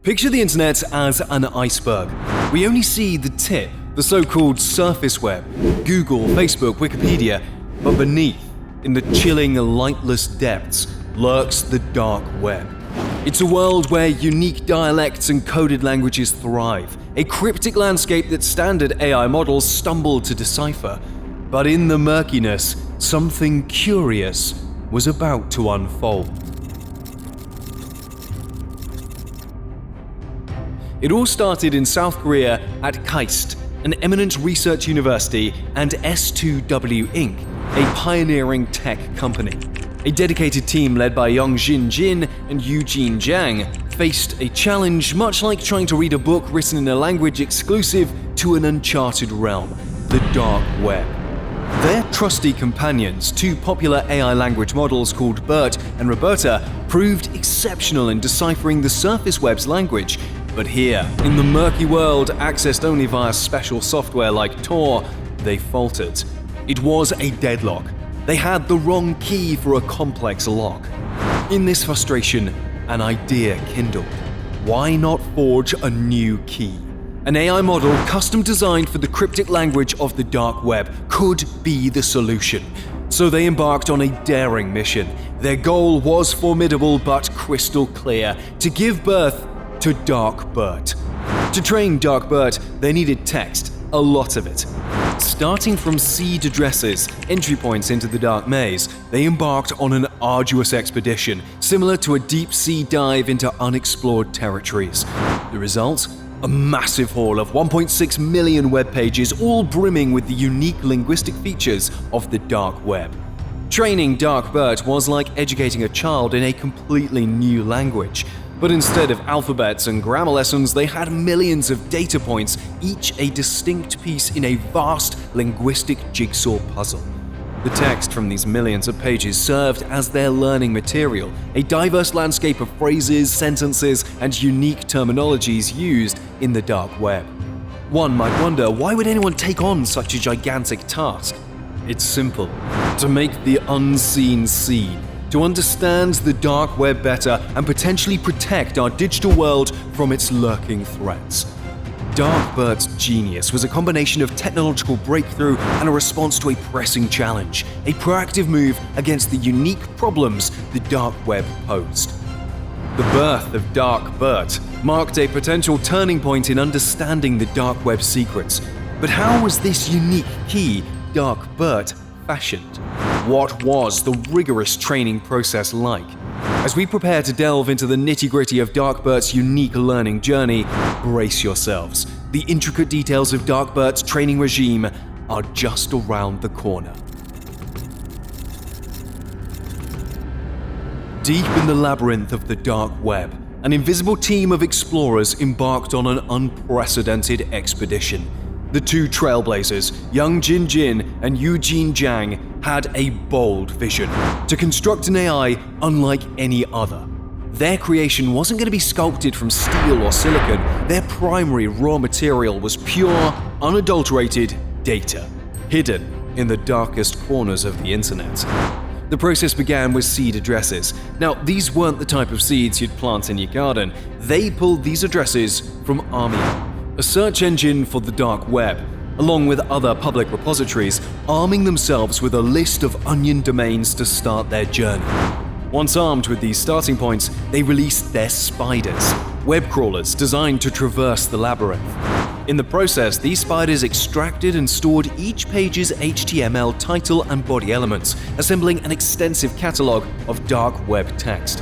Picture the internet as an iceberg. We only see the tip, the so-called surface web, Google, Facebook, Wikipedia, but beneath, in the chilling, lightless depths, lurks the dark web. It's a world where unique dialects and coded languages thrive, a cryptic landscape that standard AI models stumble to decipher. But in the murkiness, something curious was about to unfold. It all started in South Korea at KAIST, an eminent research university, and S2W Inc., a pioneering tech company. A dedicated team led by Yongjin Jin and Eugene Jang faced a challenge much like trying to read a book written in a language exclusive to an uncharted realm, the dark web. Their trusty companions, two popular AI language models called BERT and Roberta, proved exceptional in deciphering the surface web's language. But here, in the murky world accessed only via special software like Tor, they faltered. It was a deadlock. They had the wrong key for a complex lock. In this frustration, an idea kindled. Why not forge a new key? An AI model custom designed for the cryptic language of the dark web could be the solution. So they embarked on a daring mission. Their goal was formidable but crystal clear: to give birth to Dark BERT. To train Dark BERT, they needed text, a lot of it. Starting from seed addresses, entry points into the dark maze, they embarked on an arduous expedition, similar to a deep-sea dive into unexplored territories. The result? A massive haul of 1.6 million web pages, all brimming with the unique linguistic features of the dark web. Training Dark BERT was like educating a child in a completely new language. But instead of alphabets and grammar lessons, they had millions of data points, each a distinct piece in a vast linguistic jigsaw puzzle. The text from these millions of pages served as their learning material, a diverse landscape of phrases, sentences, and unique terminologies used in the dark web. One might wonder, why would anyone take on such a gigantic task? It's simple: to make the unseen seen. To understand the dark web better and potentially protect our digital world from its lurking threats. Dark BERT's genius was a combination of technological breakthrough and a response to a pressing challenge, a proactive move against the unique problems the dark web posed. The birth of Dark BERT marked a potential turning point in understanding the dark web secrets. But how was this unique key, Dark BERT, fashioned? What was the rigorous training process like? As we prepare to delve into the nitty-gritty of Dark BERT's unique learning journey, brace yourselves. The intricate details of Dark BERT's training regime are just around the corner. Deep in the labyrinth of the dark web, an invisible team of explorers embarked on an unprecedented expedition. The two trailblazers, Yongjin Jin and Eugene Jang, had a bold vision: to construct an AI unlike any other. Their creation wasn't going to be sculpted from steel or silicon. Their primary raw material was pure, unadulterated data, hidden in the darkest corners of the internet. The process began with seed addresses. Now, these weren't the type of seeds you'd plant in your garden. They pulled these addresses from Armio, a search engine for the dark web, along with other public repositories, arming themselves with a list of onion domains to start their journey. Once armed with these starting points, they released their spiders, web crawlers designed to traverse the labyrinth. In the process, these spiders extracted and stored each page's HTML title and body elements, assembling an extensive catalog of dark web text.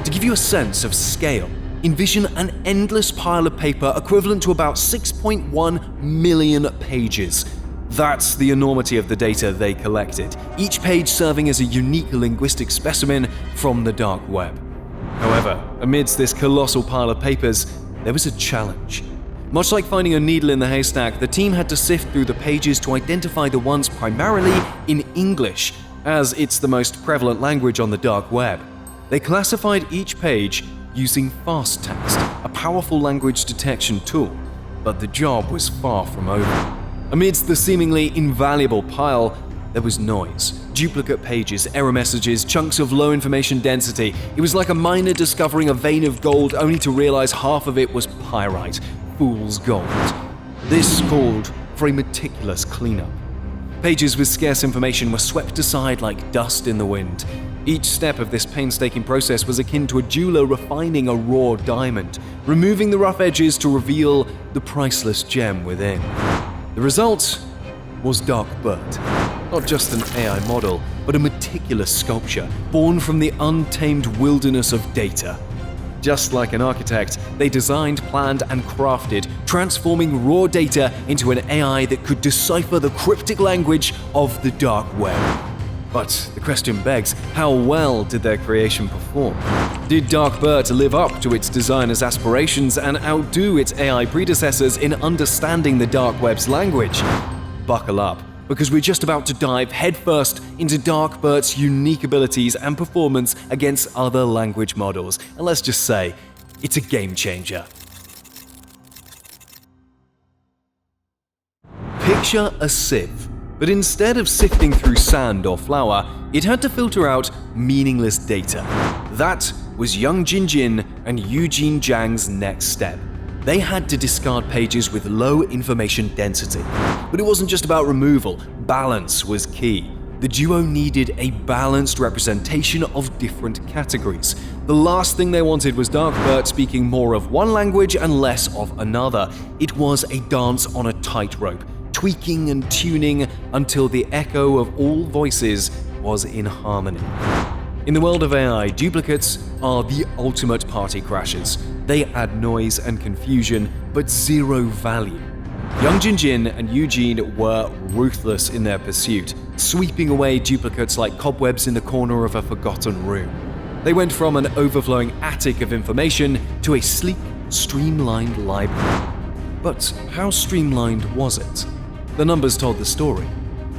To give you a sense of scale, envision an endless pile of paper equivalent to about 6.1 million pages. That's the enormity of the data they collected, each page serving as a unique linguistic specimen from the dark web. However, amidst this colossal pile of papers, there was a challenge. Much like finding a needle in the haystack, the team had to sift through the pages to identify the ones primarily in English, as it's the most prevalent language on the dark web. They classified each page using fast text, a powerful language detection tool, but the job was far from over. Amidst the seemingly invaluable pile, There was noise, duplicate pages, error messages, chunks of low information density. It was like a miner discovering a vein of gold only to realize half of it was pyrite, fool's gold. This called for a meticulous cleanup. Pages with scarce information were swept aside like dust in the wind. Each step of this painstaking process was akin to a jeweler refining a raw diamond, removing the rough edges to reveal the priceless gem within. The result was DarkBird. Not just an AI model, but a meticulous sculpture born from the untamed wilderness of data. Just like an architect, they designed, planned, and crafted, transforming raw data into an AI that could decipher the cryptic language of the dark web. But the question begs, how well did their creation perform? Did DarkBird live up to its designer's aspirations and outdo its AI predecessors in understanding the dark web's language? Buckle up, because we're just about to dive headfirst into DarkBird's unique abilities and performance against other language models. And let's just say, it's a game changer. Picture a sieve, but instead of sifting through sand or flour, it had to filter out meaningless data. That was Young Jinjin and Eugene Zhang's next step. They had to discard pages with low information density. But it wasn't just about removal, balance was key. The duo needed a balanced representation of different categories. The last thing they wanted was DarkBird speaking more of one language and less of another. It was a dance on a tightrope, tweaking and tuning until the echo of all voices was in harmony. In the world of AI, duplicates are the ultimate party crashers. They add noise and confusion, but zero value. Young Jinjin and Eugene were ruthless in their pursuit, sweeping away duplicates like cobwebs in the corner of a forgotten room. They went from an overflowing attic of information to a sleek, streamlined library. But how streamlined was it? The numbers told the story.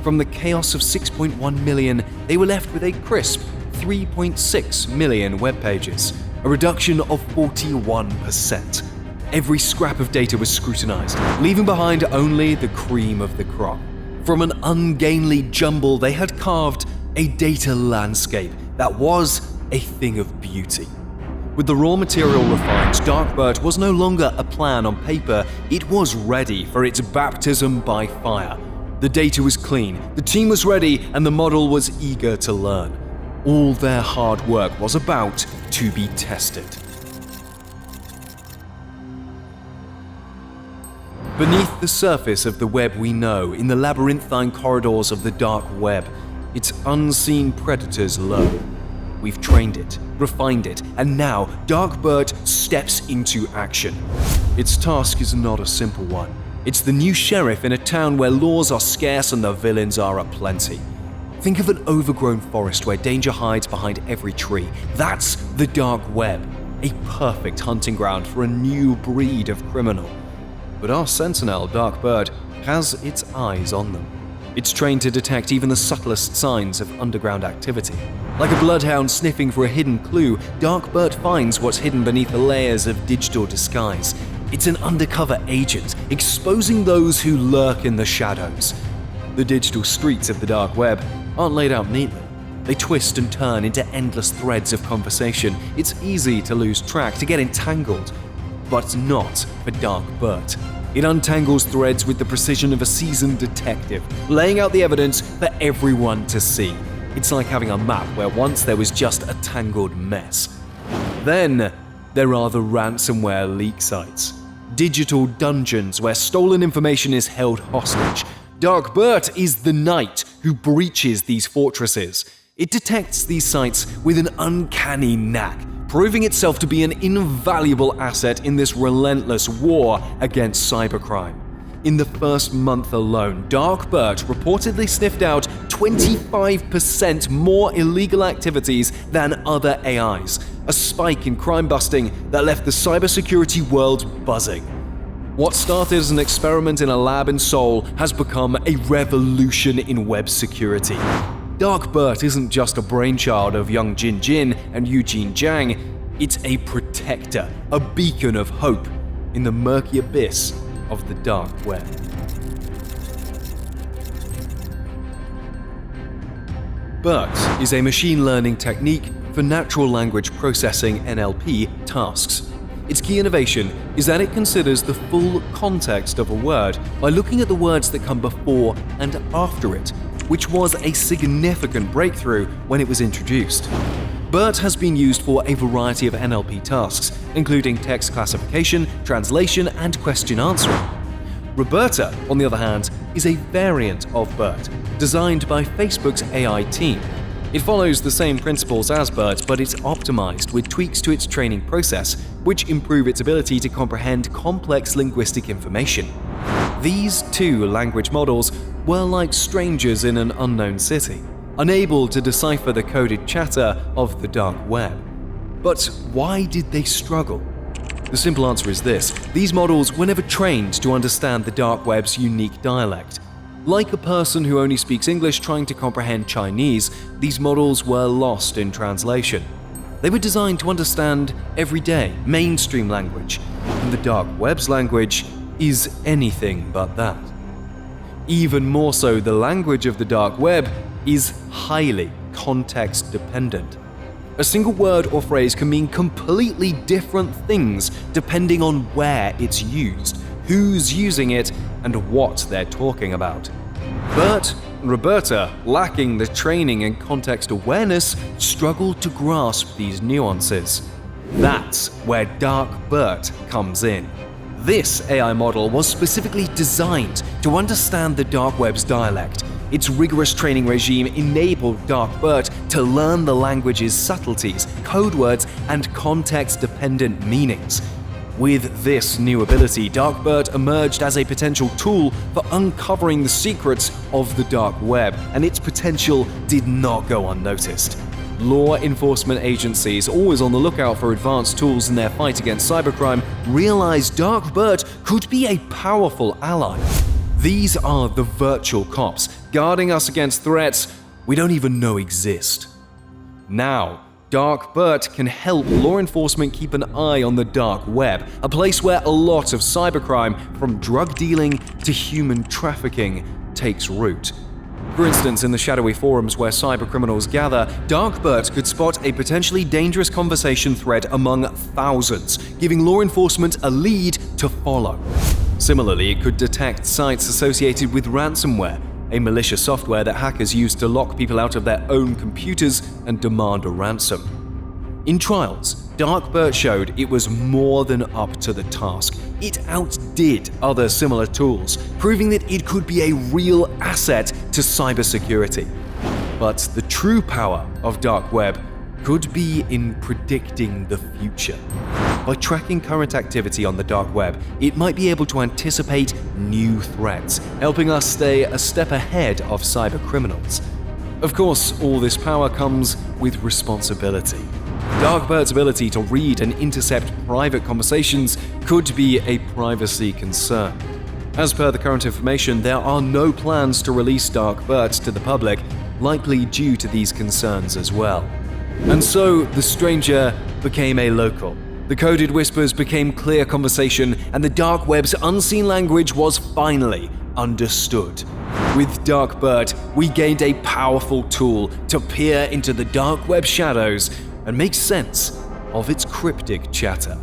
From the chaos of 6.1 million, they were left with a crisp 3.6 million web pages, a reduction of 41%. Every scrap of data was scrutinized, leaving behind only the cream of the crop. From an ungainly jumble, they had carved a data landscape that was a thing of beauty. With the raw material refined, DarkBird was no longer a plan on paper, it was ready for its baptism by fire. The data was clean, the team was ready, and the model was eager to learn. All their hard work was about to be tested. Beneath the surface of the web we know, in the labyrinthine corridors of the dark web, its unseen predators lurk. We've trained it, refined it, and now DarkBird steps into action. Its task is not a simple one. It's the new sheriff in a town where laws are scarce and the villains are aplenty. Think of an overgrown forest where danger hides behind every tree. That's the dark web, a perfect hunting ground for a new breed of criminal. But our sentinel, DarkBird, has its eyes on them. It's trained to detect even the subtlest signs of underground activity. Like a bloodhound sniffing for a hidden clue, DarkBird finds what's hidden beneath the layers of digital disguise. It's an undercover agent, exposing those who lurk in the shadows. The digital streets of the dark web aren't laid out neatly. They twist and turn into endless threads of conversation. It's easy to lose track, to get entangled. But not for DarkBird. It untangles threads with the precision of a seasoned detective, laying out the evidence for everyone to see. It's like having a map where once there was just a tangled mess. Then there are the ransomware leak sites. Digital dungeons where stolen information is held hostage. DarkBird is the knight who breaches these fortresses. It detects these sites with an uncanny knack, proving itself to be an invaluable asset in this relentless war against cybercrime. In the first month alone, DarkBird reportedly sniffed out 25% more illegal activities than other AIs, a spike in crime busting that left the cybersecurity world buzzing. What started as an experiment in a lab in Seoul has become a revolution in web security. DarkBird isn't just a brainchild of Young Jinjin and Eugene Zhang, it's a protector, a beacon of hope in the murky abyss of the dark web. BERT is a machine learning technique for natural language processing (NLP) tasks. Its key innovation is that it considers the full context of a word by looking at the words that come before and after it, which was a significant breakthrough when it was introduced. BERT has been used for a variety of NLP tasks, including text classification, translation, and question answering. Roberta, on the other hand, is a variant of BERT, designed by Facebook's AI team. It follows the same principles as BERT, but it's optimized with tweaks to its training process, which improve its ability to comprehend complex linguistic information. These two language models were like strangers in an unknown city, unable to decipher the coded chatter of the dark web. But why did they struggle? The simple answer is this: these models were never trained to understand the dark web's unique dialect. Like a person who only speaks English trying to comprehend Chinese, these models were lost in translation. They were designed to understand everyday, mainstream language, and the dark web's language is anything but that. Even more so, the language of the dark web is highly context-dependent. A single word or phrase can mean completely different things depending on where it's used, who's using it, and what they're talking about. BERT and Roberta, lacking the training and context awareness, struggled to grasp these nuances. That's where Dark BERT comes in. This AI model was specifically designed to understand the dark web's dialect. Its rigorous training regime enabled Dark BERT to learn the language's subtleties, code words, and context-dependent meanings. With this new ability, Dark BERT emerged as a potential tool for uncovering the secrets of the dark web, and its potential did not go unnoticed. Law enforcement agencies, always on the lookout for advanced tools in their fight against cybercrime, realized Dark BERT could be a powerful ally. These are the virtual cops, guarding us against threats we don't even know exist. Now, Dark BERT can help law enforcement keep an eye on the dark web, a place where a lot of cybercrime, from drug dealing to human trafficking, takes root. For instance, in the shadowy forums where cybercriminals gather, Dark BERT could spot a potentially dangerous conversation thread among thousands, giving law enforcement a lead to follow. Similarly, it could detect sites associated with ransomware, a malicious software that hackers use to lock people out of their own computers and demand a ransom. In trials, Dark BERT showed it was more than up to the task. It outdid other similar tools, proving that it could be a real asset to cybersecurity. But the true power of Dark Web could be in predicting the future. By tracking current activity on the dark web, it might be able to anticipate new threats, helping us stay a step ahead of cybercriminals. Of course, all this power comes with responsibility. Dark BERT's ability to read and intercept private conversations could be a privacy concern. As per the current information, there are no plans to release Dark BERT to the public, likely due to these concerns as well. And so, the stranger became a local. The coded whispers became clear conversation, and the dark web's unseen language was finally understood. With Dark BERT, we gained a powerful tool to peer into the dark web shadows and make sense of its cryptic chatter.